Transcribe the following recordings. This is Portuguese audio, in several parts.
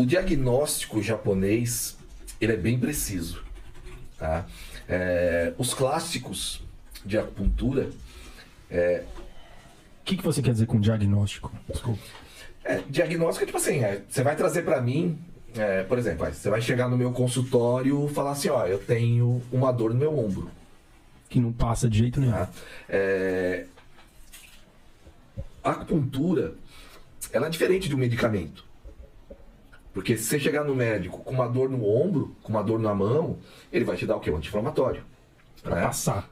o diagnóstico japonês, ele é bem preciso, tá? Os clássicos de acupuntura... O que você quer dizer com diagnóstico? Desculpa. Diagnóstico é tipo assim, você vai trazer pra mim, por exemplo, você vai chegar no meu consultório e falar assim, ó, eu tenho uma dor no meu ombro. Que não passa de jeito nenhum. Tá? A acupuntura, ela é diferente de um medicamento. Porque se você chegar no médico com uma dor no ombro, com uma dor na mão, ele vai te dar o quê? Um anti-inflamatório. Pra passar.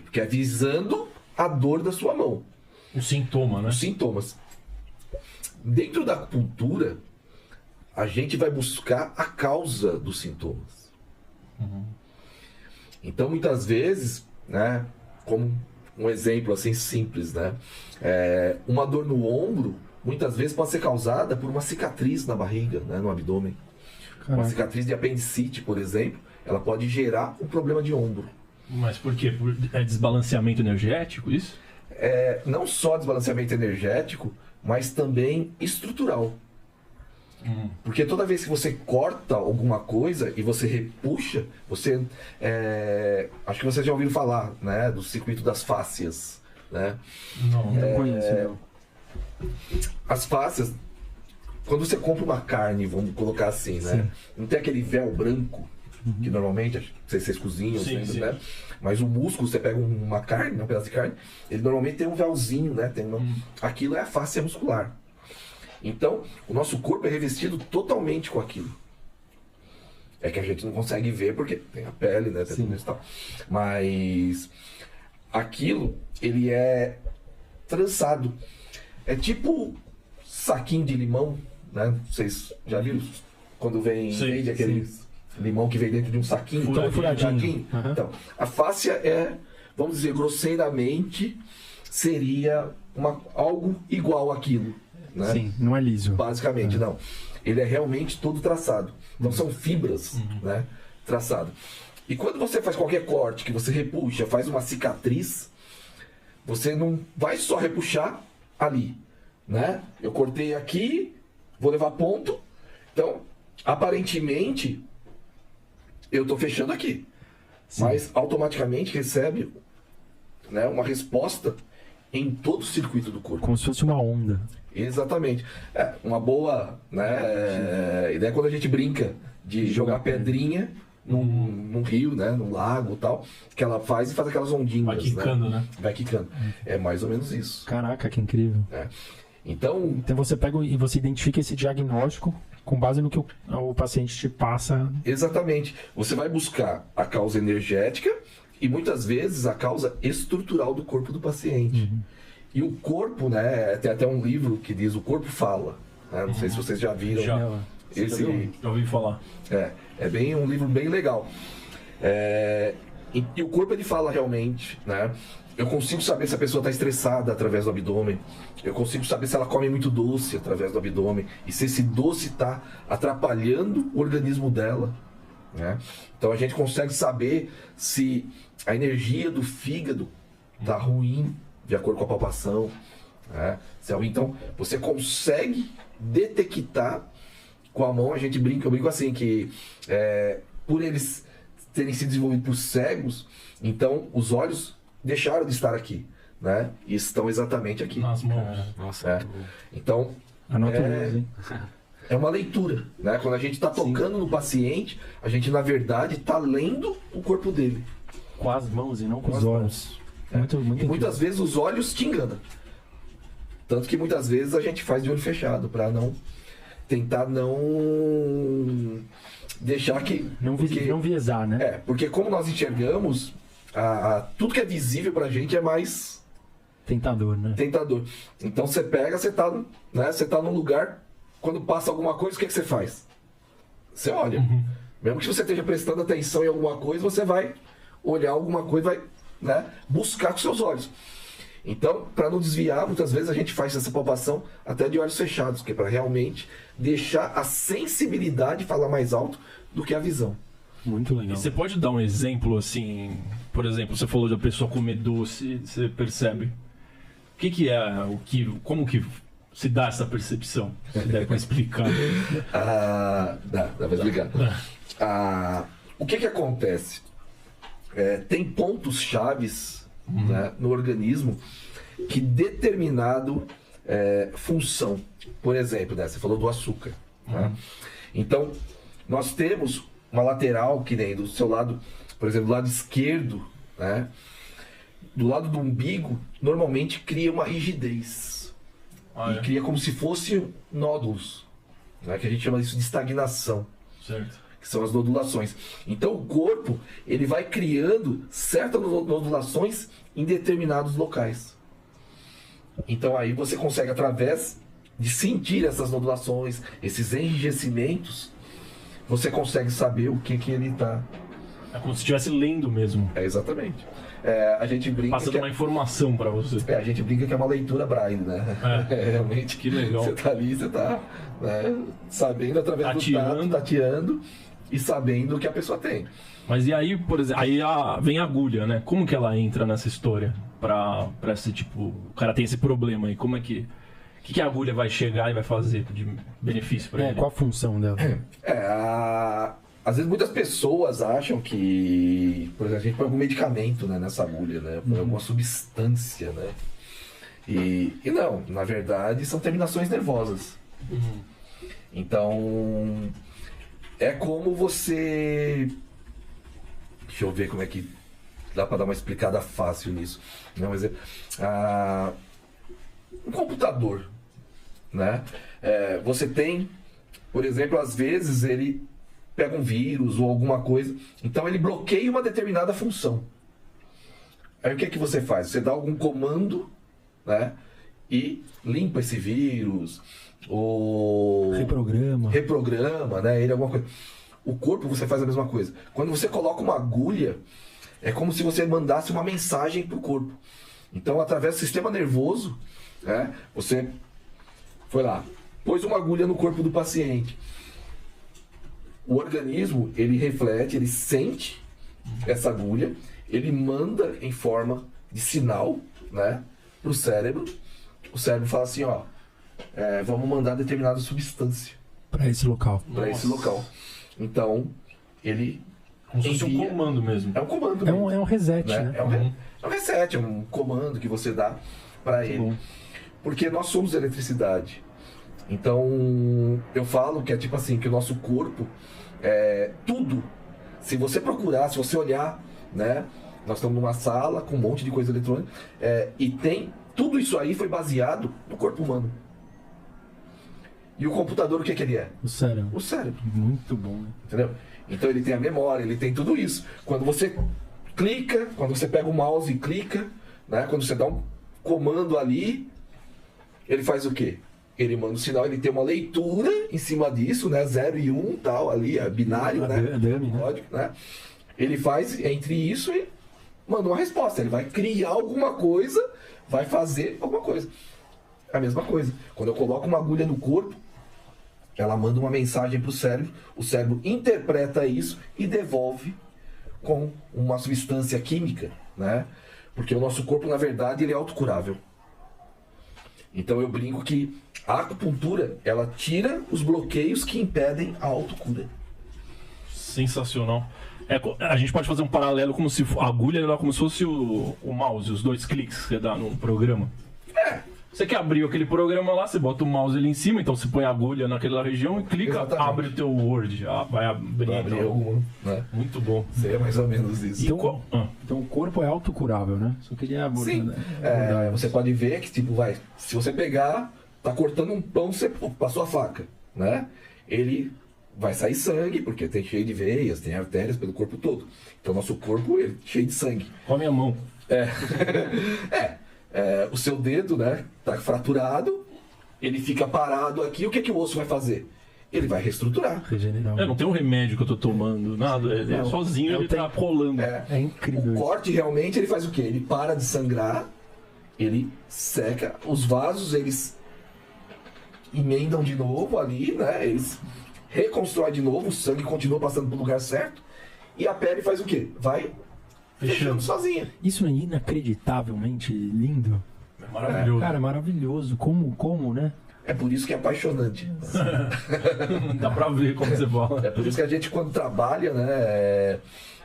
Porque é visando a dor da sua mão. O sintoma, né? Os sintomas. Dentro da acupuntura, a gente vai buscar a causa dos sintomas. Então, muitas vezes, né, como um exemplo assim simples, né, uma dor no ombro, muitas vezes pode ser causada por uma cicatriz na barriga, né, no abdômen. Caraca. Uma cicatriz de apendicite, por exemplo, ela pode gerar um problema de ombro. Mas por quê? É desbalanceamento energético, isso? Não só desbalanceamento energético, mas também estrutural. Porque toda vez que você corta alguma coisa e você repuxa, você... acho que vocês já ouviram falar, né, do circuito das fáscias, né? Não conheço. As fáscias, quando você compra uma carne, vamos colocar assim, né? Não tem aquele véu branco, que normalmente, não sei se vocês cozinham, Sim. né? Mas o músculo, você pega uma carne, um pedaço de carne, ele normalmente tem um véuzinho, né? Aquilo é a fáscia muscular. Então, o nosso corpo é revestido totalmente com aquilo. É que a gente não consegue ver porque tem a pele, né? Tem tudo isso e tal. Mas aquilo, ele é trançado. É tipo saquinho de limão, né? Vocês já viram? Quando vende aquele limão que vem dentro de um saquinho. Furadinho. Então, a fáscia vamos dizer, grosseiramente, seria algo igual àquilo. Né? Sim, não é liso. Basicamente, não. Ele é realmente todo traçado. Então são fibras, né? Traçado. E quando você faz qualquer corte, que você repuxa, faz uma cicatriz, você não vai só repuxar ali, né? Eu cortei aqui, vou levar ponto. Então, aparentemente, eu estou fechando aqui. Mas automaticamente recebe, né, uma resposta em todo o circuito do corpo. Como se fosse uma onda. Exatamente. Uma boa, né, ideia quando a gente brinca de jogar pedrinha num rio, né, num lago e tal, que ela faz aquelas ondinhas. Vai quicando, né? Vai quicando. É mais ou menos isso. Caraca, que incrível. Então você pega e você identifica esse diagnóstico com base no que o paciente te passa. Exatamente. Você vai buscar a causa energética e muitas vezes a causa estrutural do corpo do paciente. E o corpo, né, tem até um livro que diz O Corpo Fala. Né? Não sei se vocês já viram. Já ouvi falar. É um livro bem legal. E o corpo, ele fala realmente, né? Eu consigo saber se a pessoa está estressada através do abdômen. Eu consigo saber se ela come muito doce através do abdômen. E se esse doce está atrapalhando o organismo dela. Né? Então a gente consegue saber se a energia do fígado está ruim, de acordo com a palpação. Né? Então você consegue detectar com a mão. A gente brinca, eu brinco assim, que por eles terem sido desenvolvidos por cegos, então os olhos deixaram de estar aqui, né? E estão exatamente aqui. Nas mãos. Nossa, Então, é uma leitura, né? Quando a gente está tocando no paciente, a gente, na verdade, está lendo o corpo dele. Com as mãos e não com os olhos. E muitas vezes os olhos te enganam. Tanto que muitas vezes a gente faz de olho fechado, para tentar não deixar que... Não viesar, né? Porque como nós enxergamos... tudo que é visível pra gente é mais tentador, né? Tentador. Então você pega, você tá num lugar, quando passa alguma coisa, o que você faz? Você olha. Mesmo que você esteja prestando atenção em alguma coisa, você vai olhar alguma coisa, vai, né, buscar com seus olhos. Então, para não desviar, muitas vezes a gente faz essa palpação até de olhos fechados, que é para realmente deixar a sensibilidade falar mais alto do que a visão. Muito legal. E você pode dar um exemplo assim, por exemplo, você falou de a pessoa comer doce, você percebe. O que é, como que se dá essa percepção? Se der pra explicar. Dá pra explicar. O que acontece? Tem pontos chaves, né, no organismo que determinado função. Por exemplo, né, você falou do açúcar. Né? Então, nós temos uma lateral que nem do seu lado, por exemplo, do lado esquerdo, né, do lado do umbigo, normalmente cria uma rigidez. E cria como se fosse nódulos, né, que a gente chama isso de estagnação. Certo. Que são as nodulações. Então o corpo, ele vai criando certas nodulações em determinados locais. Então aí você consegue, através de sentir essas nodulações, esses enrijecimentos, você consegue saber o que ele está. É como se estivesse lendo mesmo. Exatamente. A gente brinca passando uma informação para você. A gente brinca que é uma leitura braille, né? Realmente. Que legal. Você tá ali, você tá, né, sabendo através do tato, tateando e sabendo o que a pessoa tem. Mas e aí, por exemplo, aí vem a agulha, né? Como que ela entra nessa história? Pra esse tipo, o cara tem esse problema aí, como é que... O que a agulha vai chegar e vai fazer de benefício para ele? Qual a função dela? Às vezes muitas pessoas acham que, por exemplo, a gente põe algum medicamento, né, nessa agulha, né? Põe alguma substância, né? E não, na verdade são terminações nervosas. Então, é como você... Deixa eu ver como é que dá para dar uma explicada fácil nisso. Não, mas um computador, né? Você tem, por exemplo, às vezes ele pega um vírus ou alguma coisa, então ele bloqueia uma determinada função. Aí o que é que você faz? Você dá algum comando, né? E limpa esse vírus, ou reprograma, né? Ele alguma coisa. O corpo, você faz a mesma coisa. Quando você coloca uma agulha, é como se você mandasse uma mensagem para o corpo. Então, através do sistema nervoso, né, você foi lá, pôs uma agulha no corpo do paciente. O organismo, ele reflete, ele sente essa agulha, ele manda em forma de sinal, né, para o cérebro. O cérebro fala assim, ó, vamos mandar determinada substância para esse local. Para esse local. Então, ele... Como se fosse um comando mesmo. É um comando mesmo. É um reset, né? É um reset, é um comando que você dá para ele. Bom. Porque nós somos eletricidade. Então, eu falo que é tipo assim, que o nosso corpo, tudo, se você procurar, se você olhar, né? Nós estamos numa sala com um monte de coisa eletrônica, e tem, tudo isso aí foi baseado no corpo humano. E o computador, o que ele é? O cérebro. O cérebro. Muito bom, né? Entendeu? Então ele tem a memória, ele tem tudo isso. Quando você clica, quando você pega o mouse e clica, né? Quando você dá um comando ali, ele faz o quê? Ele manda um sinal, ele tem uma leitura em cima disso, né? 0 e 1, tal, ali, é binário, né? Dummy, né? Lógico, né? Ele faz entre isso e manda uma resposta. Ele vai criar alguma coisa, vai fazer alguma coisa. É a mesma coisa. Quando eu coloco uma agulha no corpo, ela manda uma mensagem para o cérebro interpreta isso e devolve com uma substância química, né? Porque o nosso corpo, na verdade, ele é autocurável. Então eu brinco que a acupuntura, ela tira os bloqueios que impedem a autocura. Sensacional. A gente pode fazer um paralelo como se a agulha era como se fosse o mouse, os 2 cliques que você dá no programa. Você quer abrir aquele programa lá, você bota o mouse ali em cima, então você põe a agulha naquela região e clica, exatamente, abre o teu Word. Vai abrir. Algum, né? Muito bom. Seria mais ou menos isso. Então o corpo é autocurável, né? Só queria abordar. Sim. Você pode ver que, tipo, se você pegar, tá cortando um pão, você passou a faca, né? Ele vai sair sangue, porque tem cheio de veias, tem artérias pelo corpo todo. Então nosso corpo, ele é cheio de sangue. Come a mão. O seu dedo, né, tá fraturado, ele fica parado aqui, o que o osso vai fazer? Ele vai reestruturar. Regenerar. Não tem um remédio que eu tô tomando, nada, sozinho ele tá rolando. É incrível. O corte realmente, ele faz o quê? Ele para de sangrar, ele seca, os vasos, eles emendam de novo ali, né, eles reconstroem de novo, o sangue continua passando pro lugar certo, e a pele faz o quê? Vai fechando sozinha. Isso é inacreditavelmente lindo. É maravilhoso. Cara, maravilhoso. Como, né? É por isso que é apaixonante. Dá pra ver como você fala. É por isso que a gente, quando trabalha, né,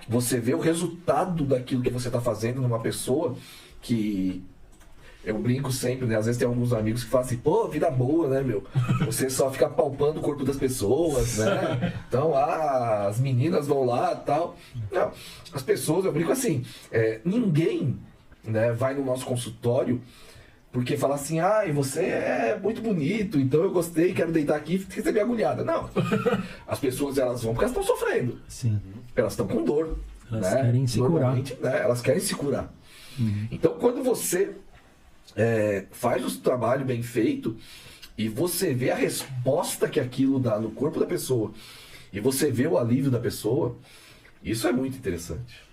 você vê o resultado daquilo que você está fazendo numa pessoa que... Eu brinco sempre, né? Às vezes tem alguns amigos que falam assim, pô, vida boa, né, meu? Você só fica palpando o corpo das pessoas, né? Então, as meninas vão lá e tal. Não, as pessoas, eu brinco assim, ninguém, né, vai no nosso consultório porque fala assim, e você é muito bonito, então eu gostei, quero deitar aqui e receber agulhada. Não. As pessoas, elas vão porque elas estão sofrendo. Sim. Elas estão com dor. Elas né? querem se curar. Normalmente, né, elas querem se curar. Então, quando você faz o trabalho bem feito e você vê a resposta que aquilo dá no corpo da pessoa e você vê o alívio da pessoa, isso é muito interessante.